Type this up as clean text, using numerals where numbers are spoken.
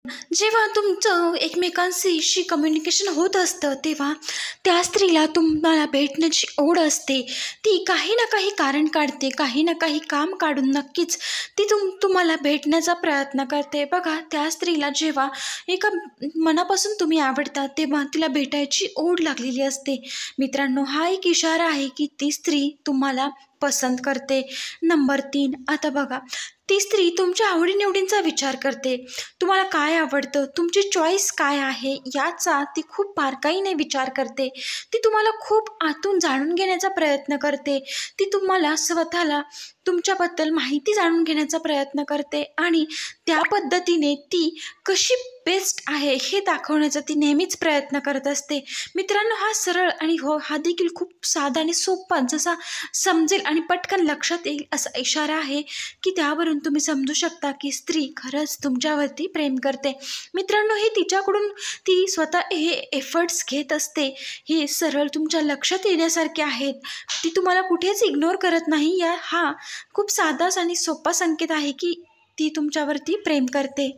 जेव्हा तुमचं एकमेकांशी कम्युनिकेशन होत असतं, तेव्हा त्या स्त्रीला तुम्हाला भेटण्याची ओढ असते. ती काही ना काही कारण काढते, काही ना काही काम काढून नक्कीच ती तुम्हाला भेटण्याचा प्रयत्न करते. बघा, त्या स्त्रीला जेव्हा एका मनापासून तुम्ही आवडता, तेव्हा तिला भेटायची ओढ लागलेली असते. मित्रांनो, हा एक इशारा आहे की ती स्त्री तुम्हाला पसंत करते. नंबर 3, आता बघा, ती स्त्री तुमच्या आवडीनिवडींचा विचार करते. तुम्हाला काय आवडतं, तुमची चॉईस काय आहे याचा ती खूप बारकाईने विचार करते. ती तुम्हाला खूप आतून जाणून घेण्याचा प्रयत्न करते. ती तुम्हाला स्वतःला तुमच्याबद्दल माहिती जाणून घेण्याचा प्रयत्न करते आणि त्या पद्धतीने ती कशी बेस्ट आहे हे दाखवण्याचा ती नेहमीच प्रयत्न करत असते. मित्रांनो, हा सरळ आणि हा देखील खूप साधा आणि सोपा, जसा समजेल आणि पटकन लक्षात येईल असा इशारा आहे की त्यावरून तुम्ही समजू शकता की स्त्री खरंच तुमच्यावरती प्रेम करते. मित्रांनो, हे तिच्याकडून ती स्वतः हे एफर्ट्स घेत असते, हे सरळ तुमच्या लक्षात येण्यासारखे आहेत. ती तुम्हाला कुठेच इग्नोर करत नाही. हा खूप साधाच आणि सोपा संकेत आहे की ती तुमच्यावरती प्रेम करते.